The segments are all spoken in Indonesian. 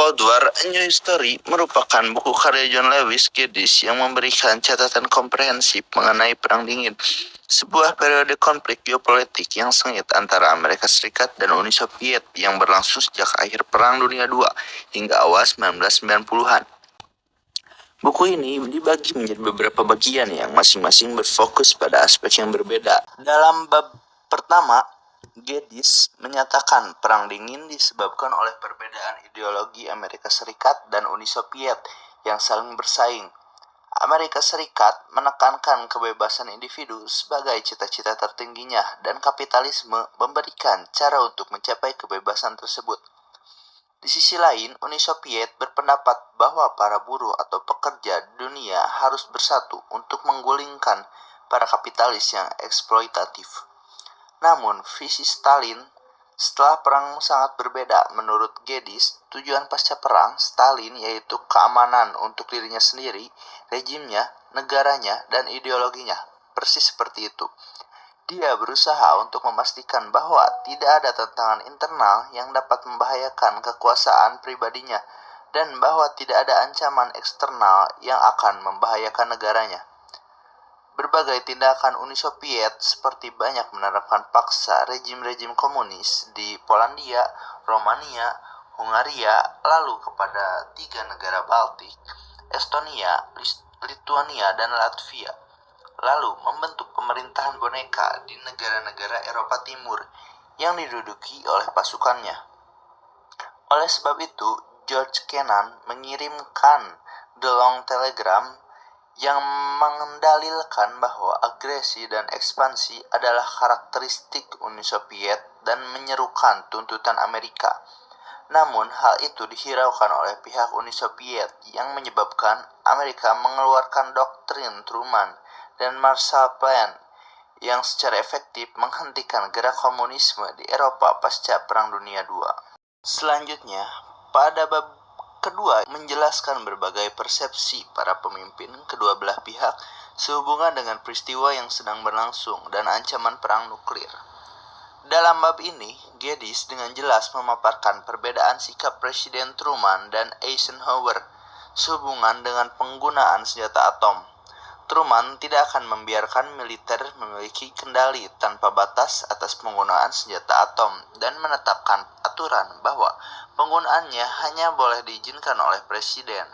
Cold War: A New Story merupakan buku karya John Lewis Geddes yang memberikan catatan komprehensif mengenai Perang Dingin, sebuah periode konflik geopolitik yang sengit antara Amerika Serikat dan Uni Soviet yang berlangsung sejak akhir Perang Dunia II hingga awal 1990-an. Buku ini dibagi menjadi beberapa bagian yang masing-masing berfokus pada aspek yang berbeda. Dalam bab pertama, Geddes menyatakan Perang Dingin disebabkan oleh perbedaan ideologi Amerika Serikat dan Uni Soviet yang saling bersaing. Amerika Serikat menekankan kebebasan individu sebagai cita-cita tertingginya dan kapitalisme memberikan cara untuk mencapai kebebasan tersebut. Di sisi lain, Uni Soviet berpendapat bahwa para buruh atau pekerja dunia harus bersatu untuk menggulingkan para kapitalis yang eksploitatif. Namun, visi Stalin setelah perang sangat berbeda. Menurut Geddes, tujuan pasca perang Stalin yaitu keamanan untuk dirinya sendiri, rejimnya, negaranya, dan ideologinya. Persis seperti itu. Dia berusaha untuk memastikan bahwa tidak ada tantangan internal yang dapat membahayakan kekuasaan pribadinya dan bahwa tidak ada ancaman eksternal yang akan membahayakan negaranya. Berbagai tindakan Uni Soviet seperti banyak menerapkan paksa rejim-rejim komunis di Polandia, Romania, Hungaria, lalu kepada 3 negara Baltik, Estonia, Lituania, dan Latvia, lalu membentuk pemerintahan boneka di negara-negara Eropa Timur yang diduduki oleh pasukannya. Oleh sebab itu, George Kennan mengirimkan The Long Telegram yang mendalilkan bahwa agresi dan ekspansi adalah karakteristik Uni Soviet dan menyerukan tuntutan Amerika. Namun, hal itu dihiraukan oleh pihak Uni Soviet yang menyebabkan Amerika mengeluarkan doktrin Truman dan Marshall Plan yang secara efektif menghentikan gerak komunisme di Eropa pasca Perang Dunia II. Selanjutnya, pada bab kedua menjelaskan berbagai persepsi para pemimpin kedua belah pihak sehubungan dengan peristiwa yang sedang berlangsung dan ancaman perang nuklir. Dalam bab ini, Geddes dengan jelas memaparkan perbedaan sikap Presiden Truman dan Eisenhower sehubungan dengan penggunaan senjata atom. Truman tidak akan membiarkan militer memiliki kendali tanpa batas atas penggunaan senjata atom dan menetapkan aturan bahwa penggunaannya hanya boleh diizinkan oleh presiden.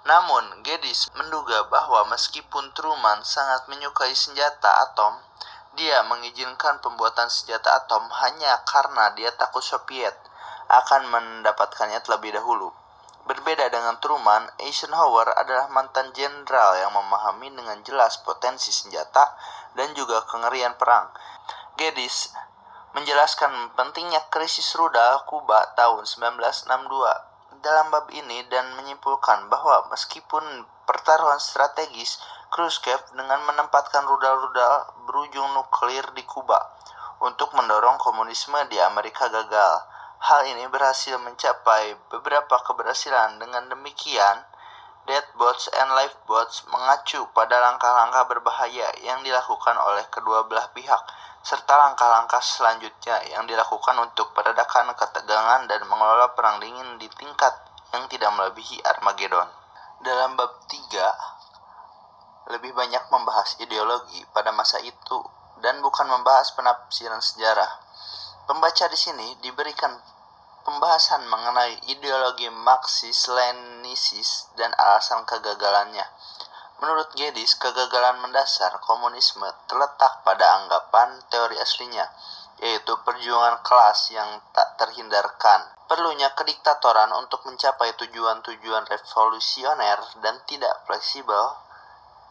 Namun, Geddes menduga bahwa meskipun Truman sangat menyukai senjata atom, dia mengizinkan pembuatan senjata atom hanya karena dia takut Soviet akan mendapatkannya terlebih dahulu. Berbeda dengan Truman, Eisenhower adalah mantan jenderal yang memahami dengan jelas potensi senjata dan juga kengerian perang. Geddes menjelaskan pentingnya krisis rudal Kuba tahun 1962 dalam bab ini dan menyimpulkan bahwa meskipun pertaruhan strategis, Khrushchev dengan menempatkan rudal-rudal berujung nuklir di Kuba untuk mendorong komunisme di Amerika gagal. Hal ini berhasil mencapai beberapa keberhasilan. Dengan demikian, Deadbots and Lifeboats mengacu pada langkah-langkah berbahaya yang dilakukan oleh kedua belah pihak, serta langkah-langkah selanjutnya yang dilakukan untuk meredakan ketegangan dan mengelola perang dingin di tingkat yang tidak melebihi Armageddon. Dalam bab 3, lebih banyak membahas ideologi pada masa itu dan bukan membahas penafsiran sejarah. Pembaca di sini diberikan pembahasan mengenai ideologi Marxis-Lenisis dan alasan kegagalannya. Menurut Geddes, kegagalan mendasar komunisme terletak pada anggapan teori aslinya, yaitu perjuangan kelas yang tak terhindarkan. Perlunya kediktatoran untuk mencapai tujuan-tujuan revolusioner dan tidak fleksibel,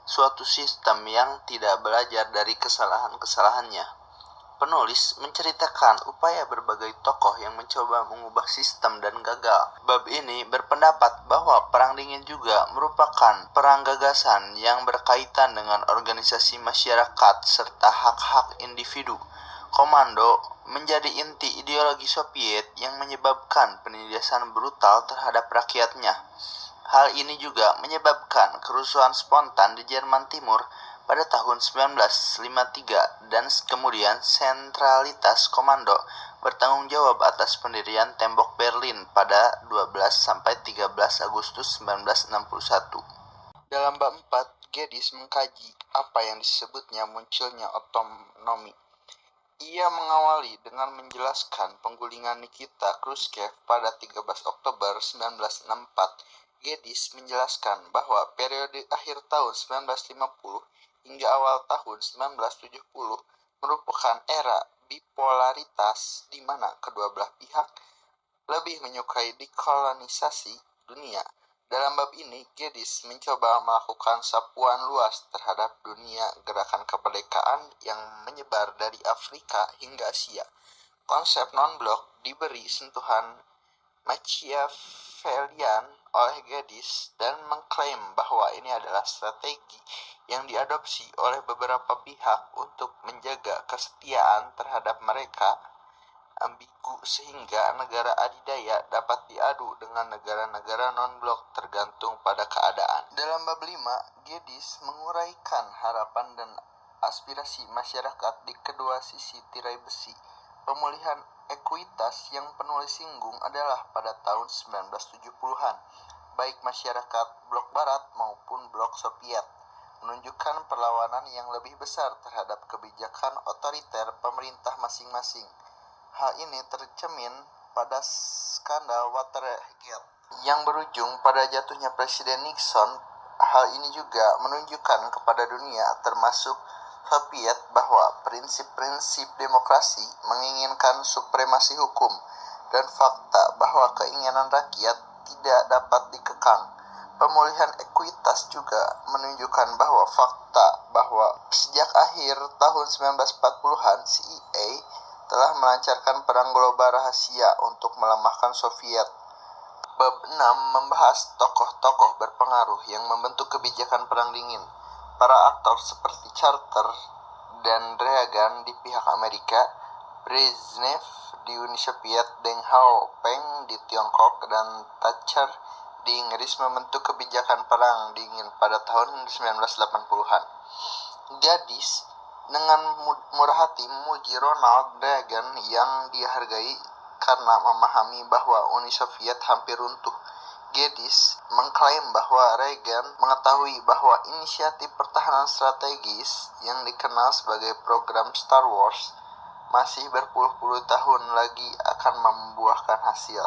suatu sistem yang tidak belajar dari kesalahan-kesalahannya. Penulis menceritakan upaya berbagai tokoh yang mencoba mengubah sistem dan gagal. Bab ini berpendapat bahwa Perang Dingin juga merupakan perang gagasan yang berkaitan dengan organisasi masyarakat serta hak-hak individu. Komando menjadi inti ideologi Soviet yang menyebabkan penindasan brutal terhadap rakyatnya. Hal ini juga menyebabkan kerusuhan spontan di Jerman Timur pada tahun 1953 dan kemudian sentralitas komando bertanggung jawab atas pendirian tembok Berlin pada 12-13 Agustus 1961. Dalam bab 4, Geddes mengkaji apa yang disebutnya munculnya otonomi. Ia mengawali dengan menjelaskan penggulingan Nikita Khrushchev pada 13 Oktober 1964. Geddes menjelaskan bahwa periode akhir tahun 1950 hingga awal tahun 1970 merupakan era bipolaritas di mana kedua belah pihak lebih menyukai dekolonisasi dunia. Dalam bab ini, Geddes mencoba melakukan sapuan luas terhadap dunia gerakan kemerdekaan yang menyebar dari Afrika hingga Asia. Konsep non-blok diberi sentuhan Machiavellian oleh Geddes dan mengklaim bahwa ini adalah strategi yang diadopsi oleh beberapa pihak untuk menjaga kesetiaan terhadap mereka ambigu sehingga negara adidaya dapat diadu dengan negara-negara non-blok tergantung pada keadaan. Dalam bab 5, Geddes menguraikan harapan dan aspirasi masyarakat di kedua sisi tirai besi. Pemulihan ekuitas yang penulis singgung adalah pada tahun 1970-an, baik masyarakat blok barat maupun blok Soviet, menunjukkan perlawanan yang lebih besar terhadap kebijakan otoriter pemerintah masing-masing. Hal ini tercermin pada skandal Watergate yang berujung pada jatuhnya Presiden Nixon. Hal ini juga menunjukkan kepada dunia, termasuk Soviet, bahwa prinsip-prinsip demokrasi menginginkan supremasi hukum dan fakta bahwa keinginan rakyat tidak dapat dikekang. Pemulihan ekuitas juga menunjukkan bahwa fakta bahwa sejak akhir tahun 1940-an CIA telah melancarkan perang global rahasia untuk melemahkan Soviet. Bab 6 membahas tokoh-tokoh berpengaruh yang membentuk kebijakan perang dingin. Para aktor seperti Carter dan Reagan di pihak Amerika, Brezhnev di Uni Soviet, Deng Xiaoping di Tiongkok, dan Thatcher di Inggris membentuk kebijakan perang dingin pada tahun 1980-an. Geddes dengan murah hati memuji Ronald Reagan yang dihargai karena memahami bahwa Uni Soviet hampir runtuh. Geddes mengklaim bahwa Reagan mengetahui bahwa inisiatif pertahanan strategis yang dikenal sebagai program Star Wars masih berpuluh-puluh tahun lagi akan membuahkan hasil.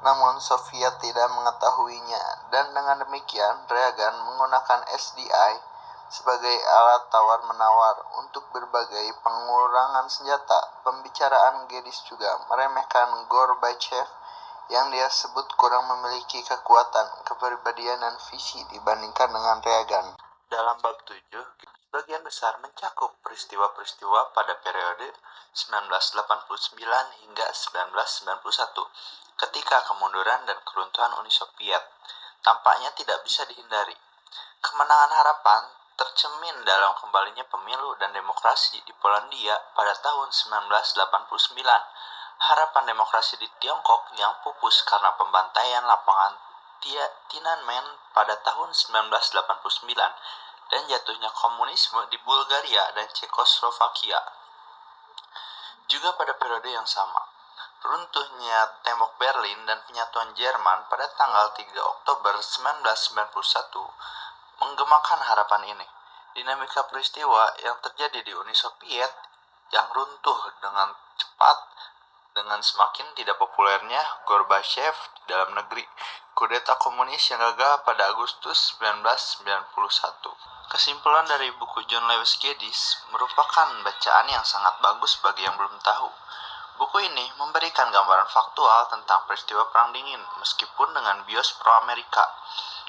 Namun Soviet tidak mengetahuinya, dan dengan demikian Reagan menggunakan SDI sebagai alat tawar-menawar untuk berbagai pengurangan senjata. Pembicaraan Geddes juga meremehkan Gorbachev yang dia sebut kurang memiliki kekuatan, kepribadian, dan visi dibandingkan dengan Reagan. Dalam bab 7, sebagian besar mencakup peristiwa-peristiwa pada periode 1989 hingga 1991, ketika kemunduran dan keruntuhan Uni Soviet tampaknya tidak bisa dihindari. Kemenangan harapan tercermin dalam kembalinya pemilu dan demokrasi di Polandia pada tahun 1989, harapan demokrasi di Tiongkok yang pupus karena pembantaian lapangan Tiananmen pada tahun 1989, dan jatuhnya komunisme di Bulgaria dan Cekoslovakia. Juga pada periode yang sama, runtuhnya tembok Berlin dan penyatuan Jerman pada tanggal 3 Oktober 1991 menggemakan harapan ini. Dinamika peristiwa yang terjadi di Uni Soviet yang runtuh dengan cepat dengan semakin tidak populernya Gorbachev di dalam negeri, kudeta komunis yang gagal pada Agustus 1991. Kesimpulan dari buku John Lewis Geddes merupakan bacaan yang sangat bagus bagi yang belum tahu. Buku ini memberikan gambaran faktual tentang peristiwa Perang Dingin, meskipun dengan bios pro-Amerika.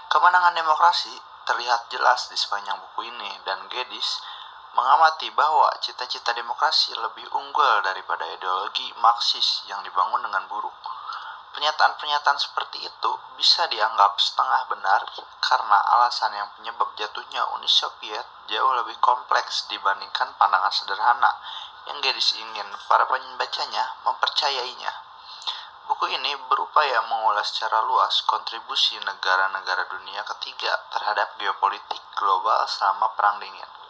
Kemenangan demokrasi terlihat jelas di sepanjang buku ini, dan Geddes mengamati bahwa cita-cita demokrasi lebih unggul daripada ideologi Marxis yang dibangun dengan buruk. Pernyataan-pernyataan seperti itu bisa dianggap setengah benar karena alasan yang penyebab jatuhnya Uni Soviet jauh lebih kompleks dibandingkan pandangan sederhana yang Geddes ingin para pembacanya mempercayainya. Buku ini berupaya mengulas secara luas kontribusi negara-negara dunia ketiga terhadap geopolitik global selama Perang Dingin.